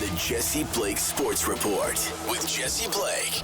The Jesse Blake Sports Report with Jesse Blake.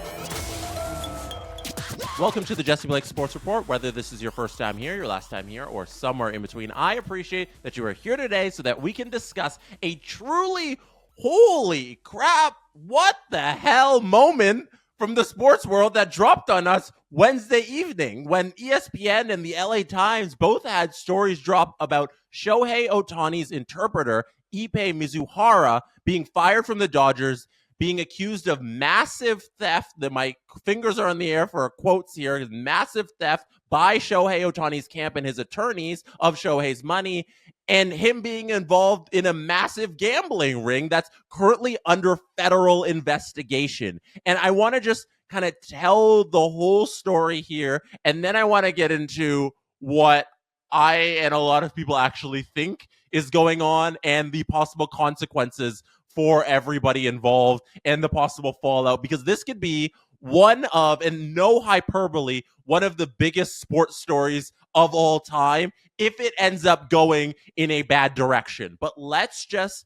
Welcome to the Jesse Blake Sports Report. Whether this is your first time here, your last time here, or somewhere in between, I appreciate that you are here today so that we can discuss a truly, holy crap, what the hell moment from the sports world that dropped on us Wednesday evening when ESPN and the LA Times both had stories drop about Shohei Ohtani's interpreter, Ippei Mizuhara, being fired from the Dodgers, being accused of massive theft. My fingers are in the air for quotes here. Massive theft by Shohei Ohtani's camp and his attorneys of Shohei's money, and him being involved in a massive gambling ring that's currently under federal investigation. And I want to just kind of tell the whole story here, and then I want to get into what I and a lot of people actually think is going on and the possible consequences for everybody involved and the possible fallout, because this could be one of, and no hyperbole, one of the biggest sports stories of all time if it ends up going in a bad direction. But let's just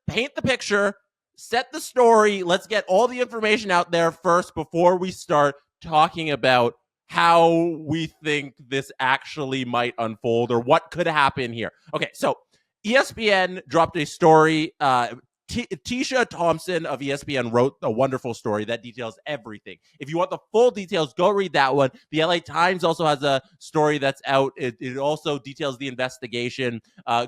paint the picture, set the story. Let's get all the information out there first before we start talking about how we think this actually might unfold or what could happen here. Okay, so ESPN dropped a story. Tisha Thompson of ESPN wrote a wonderful story that details everything. If you want the full details, go read that one. The LA Times also has a story that's out. It also details the investigation.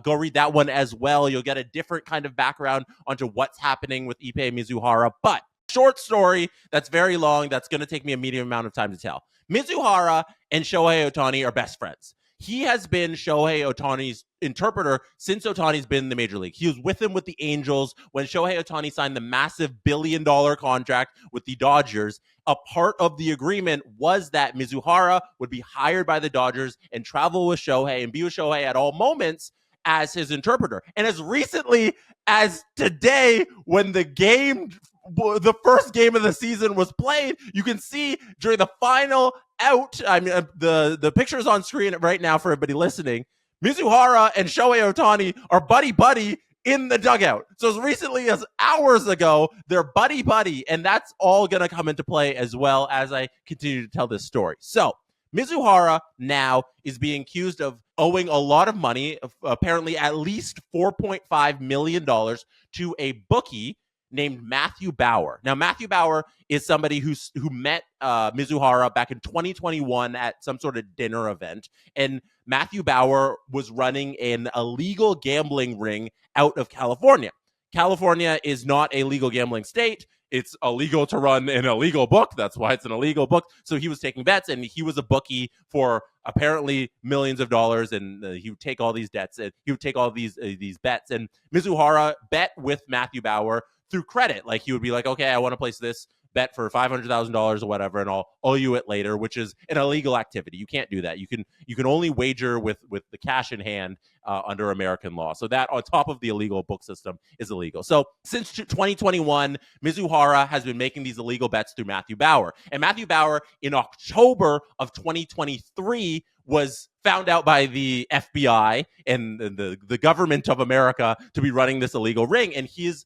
Go read that one as well. You'll get a different kind of background onto what's happening with Ippei Mizuhara. But short story that's very long, that's going to take me a medium amount of time to tell. Mizuhara and Shohei Ohtani are best friends. He has been Shohei Ohtani's interpreter since Ohtani's been in the major league. He was with him with the Angels when Shohei Ohtani signed the massive $1 billion contract with the Dodgers. A part of the agreement was that Mizuhara would be hired by the Dodgers and travel with Shohei and be with Shohei at all moments as his interpreter. And as recently as today, when the first game of the season was played, you can see during the final out, I mean, the picture's on screen right now for everybody listening, Mizuhara and Shohei Ohtani are buddy-buddy in the dugout. So as recently as hours ago, they're buddy-buddy, and that's all going to come into play as well as I continue to tell this story. So Mizuhara now is being accused of owing a lot of money, apparently at least $4.5 million to a bookie named Matthew Bauer. Now, Matthew Bauer is somebody who met Mizuhara back in 2021 at some sort of dinner event, and Matthew Bauer was running an illegal gambling ring out of California. California is not a legal gambling state. It's illegal to run an illegal book. That's why it's an illegal book. So he was taking bets, and he was a bookie for apparently millions of dollars, and he would take all these debts, and he would take all these bets. And Mizuhara bet with Matthew Bauer through credit. Like, he would be like, okay, I want to place this bet for $500,000 or whatever, and I'll owe you it later, which is an illegal activity. You can't do that. You can only wager with the cash in hand under American law. So that, on top of the illegal book system, is illegal. So since 2021, Mizuhara has been making these illegal bets through Matthew Bauer. And Matthew Bauer, in October of 2023, was found out by the FBI and the government of America to be running this illegal ring, and his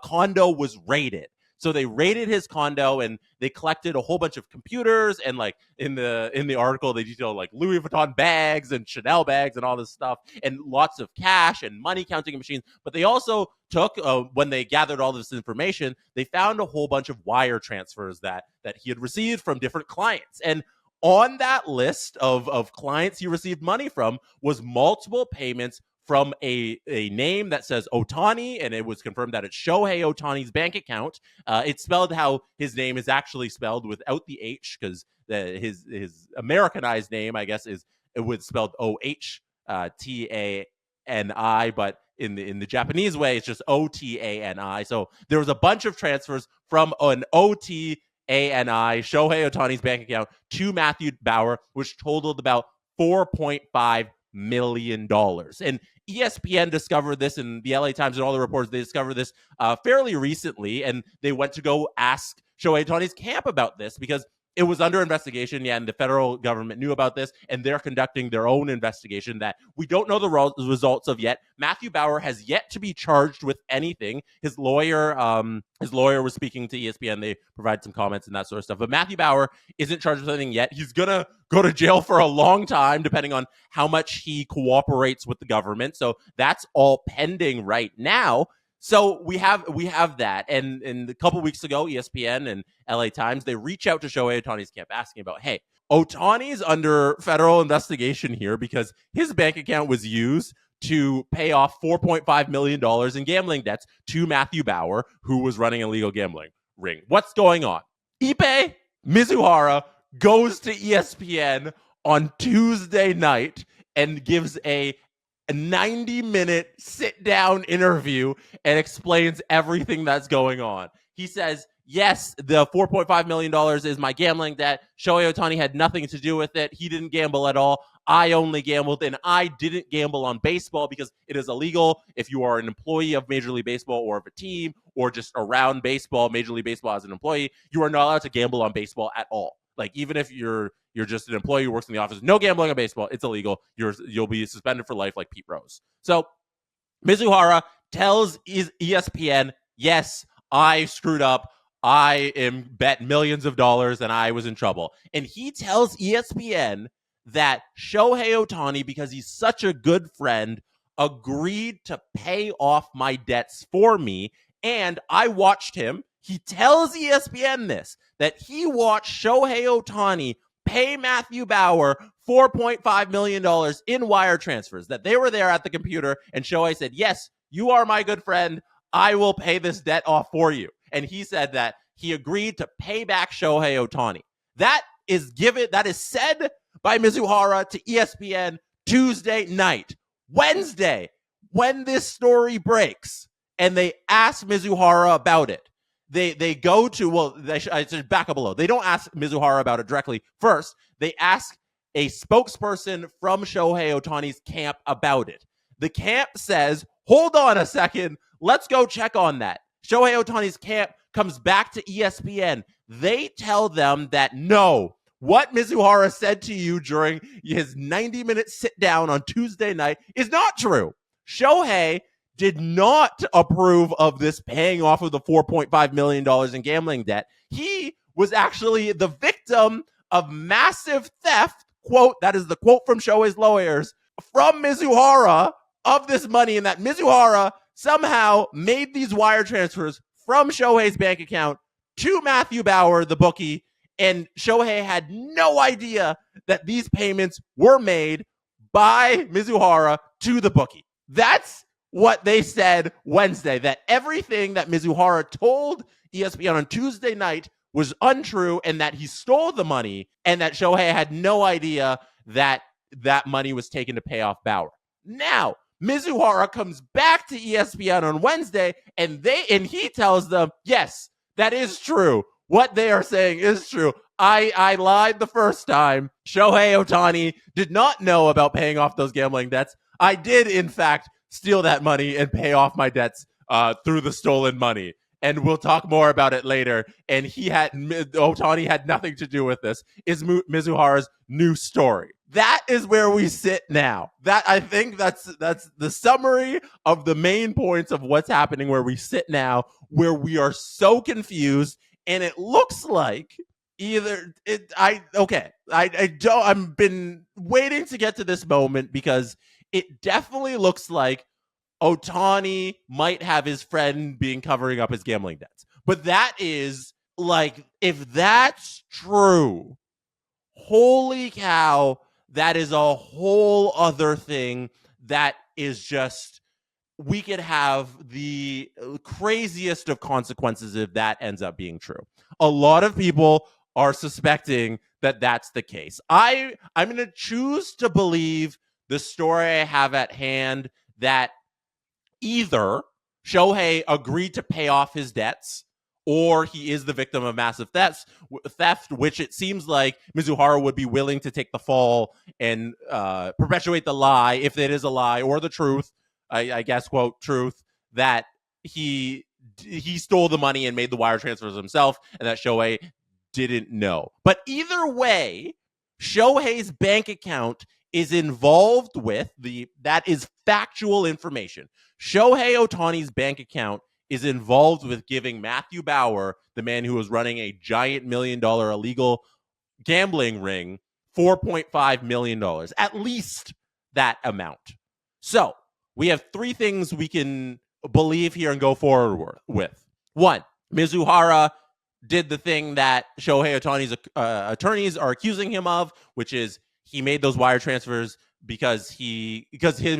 condo was raided. So they raided his condo and they collected a whole bunch of computers, and like in the article they detailed like Louis Vuitton bags and Chanel bags and all this stuff, and lots of cash and money counting machines. But they also took, when they gathered all this information, they found a whole bunch of wire transfers that he had received from different clients. And on that list of clients he received money from was multiple payments from a name that says Ohtani, and it was confirmed that it's Shohei Ohtani's bank account. It's spelled how his name is actually spelled, without the H, because his Americanized name, I guess, it was spelled Ohtani, but in the Japanese way, it's just Otani. So there was a bunch of transfers from an Otani, Shohei Ohtani's bank account, to Matthew Bauer, which totaled about $4.5 million. And ESPN discovered this, and the LA Times and all the reports, they discovered this fairly recently, and they went to go ask Shohei Ohtani's camp about this, because it was under investigation, and the federal government knew about this, and they're conducting their own investigation that we don't know the results of yet. Matthew Bauer has yet to be charged with anything. His lawyer was speaking to ESPN. They provide some comments and that sort of stuff. But Matthew Bauer isn't charged with anything yet. He's gonna go to jail for a long time, depending on how much he cooperates with the government. So that's all pending right now. So we have that, and a couple weeks ago, ESPN and LA Times, they reach out to Shohei Ohtani's camp asking about, hey, Ohtani's under federal investigation here because his bank account was used to pay off $4.5 million in gambling debts to Matthew Bauer, who was running a legal gambling ring. What's going on? Ippei Mizuhara goes to ESPN on Tuesday night and gives a 90-minute sit-down interview and explains everything that's going on. He says, yes, the $4.5 million is my gambling debt. Shohei Ohtani had nothing to do with it. He didn't gamble at all. I only gambled, and I didn't gamble on baseball because it is illegal if you are an employee of Major League Baseball or of a team or just around baseball, Major League Baseball as an employee. You are not allowed to gamble on baseball at all. Like, even if you're just an employee who works in the office, no gambling on baseball. It's illegal. You'll be suspended for life like Pete Rose. So Mizuhara tells ESPN, yes, I screwed up. I am bet millions of dollars and I was in trouble. And he tells ESPN that Shohei Ohtani, because he's such a good friend, agreed to pay off my debts for me. And I watched him. He tells ESPN this, that he watched Shohei Ohtani pay Matthew Bauer $4.5 million in wire transfers, that they were there at the computer, and Shohei said, yes, you are my good friend. I will pay this debt off for you. And he said that he agreed to pay back Shohei Ohtani. That is said by Mizuhara to ESPN Tuesday night. Wednesday, when this story breaks, and they ask Mizuhara about it, they go to, I should back up below. They don't ask Mizuhara about it directly. First, they ask a spokesperson from Shohei Ohtani's camp about it. The camp says, hold on a second, let's go check on that. Shohei Ohtani's camp comes back to ESPN. They tell them that no, what Mizuhara said to you during his 90-minute sit-down on Tuesday night is not true. Shohei did not approve of this paying off of the $4.5 million in gambling debt. He was actually the victim of massive theft, quote, that is the quote from Shohei's lawyers, from Mizuhara of this money, and that Mizuhara somehow made these wire transfers from Shohei's bank account to Matthew Bauer, the bookie, and Shohei had no idea that these payments were made by Mizuhara to the bookie. That's what they said Wednesday, that everything that Mizuhara told ESPN on Tuesday night was untrue, and that he stole the money, and that Shohei had no idea that that money was taken to pay off Bauer. Now, Mizuhara comes back to ESPN on Wednesday, and he tells them, yes, that is true. What they are saying is true. I lied the first time. Shohei Ohtani did not know about paying off those gambling debts. I did, in fact, steal that money and pay off my debts through the stolen money. And we'll talk more about it later. And Ohtani had nothing to do with this, is Mizuhara's new story. That is where we sit now. I think that's the summary of the main points of what's happening where we sit now, where we are so confused. And it looks like I've been waiting to get to this moment because it definitely looks like Ohtani might have his friend covering up his gambling debts. But that is, like, if that's true, holy cow, that is a whole other thing that is just, we could have the craziest of consequences if that ends up being true. A lot of people are suspecting that that's the case. I'm going to choose to believe the story I have at hand, that either Shohei agreed to pay off his debts or he is the victim of massive theft, which it seems like Mizuhara would be willing to take the fall and perpetuate the lie, if it is a lie, or the truth, I guess, quote, truth, that he stole the money and made the wire transfers himself, and that Shohei didn't know. But either way, Shohei's bank account is involved with that is factual information. Shohei Ohtani's bank account is involved with giving Matthew Bauer, the man who was running a giant $1 million illegal gambling ring, $4.5 million, at least that amount. So we have three things we can believe here and go forward with. One, Mizuhara did the thing that Shohei Ohtani's attorneys are accusing him of, which is he made those wire transfers because him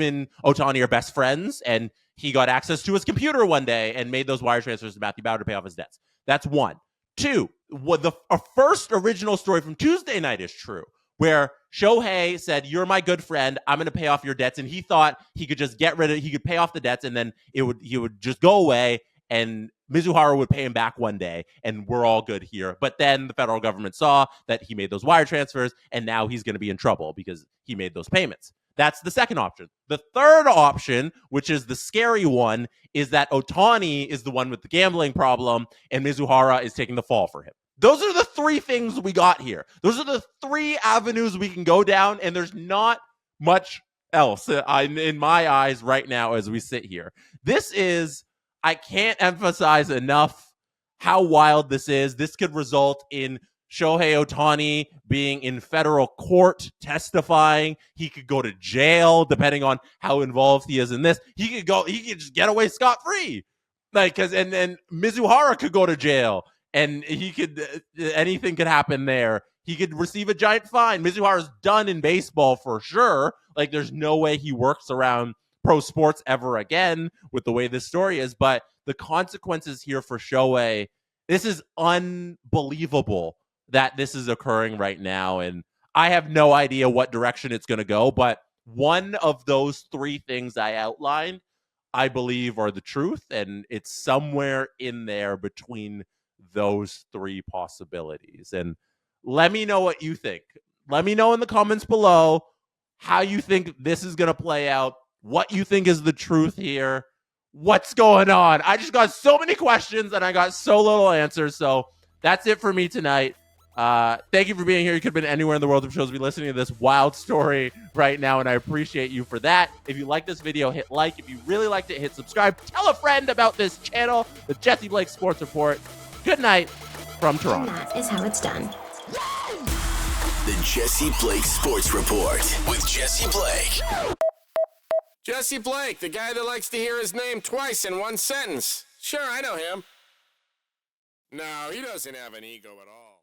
and Ohtani are best friends, and he got access to his computer one day and made those wire transfers to Matthew Bauer to pay off his debts. That's one. Two, what the first original story from Tuesday night is true, where Shohei said, "You're my good friend. I'm going to pay off your debts," and he thought he could just he could pay off the debts, and then he would just go away, and Mizuhara would pay him back one day, and we're all good here. But then the federal government saw that he made those wire transfers, and now he's going to be in trouble because he made those payments. That's the second option. The third option, which is the scary one, is that Ohtani is the one with the gambling problem, and Mizuhara is taking the fall for him. Those are the three things we got here. Those are the three avenues we can go down, and there's not much else in my eyes right now as we sit here. I can't emphasize enough how wild this is. This could result in Shohei Ohtani being in federal court testifying. He could go to jail depending on how involved he is in this. He could just get away scot-free. And Mizuhara could go to jail, and anything could happen there. He could receive a giant fine. Mizuhara's done in baseball for sure. There's no way he works around pro sports ever again with the way this story is, but the consequences here for Shohei, this is unbelievable that this is occurring right now, and I have no idea what direction it's going to go, but one of those three things I outlined, I believe are the truth, and it's somewhere in there between those three possibilities. And let me know what you think. Let me know in the comments below how you think this is going to play out, what you think is the truth here, what's going on. I just got so many questions and I got so little answers. So that's it for me tonight. Thank you for being here. You could have been anywhere in the world of shows, be listening to this wild story right now, and I appreciate you for that. If you like this video, hit like. If you really liked it, hit subscribe. Tell a friend about this channel, the Jesse Blake Sports Report. Good night from Toronto. And that is how it's done. The Jesse Blake Sports Report with Jesse Blake. Jesse Blake, the guy that likes to hear his name twice in one sentence. Sure, I know him. No, he doesn't have an ego at all.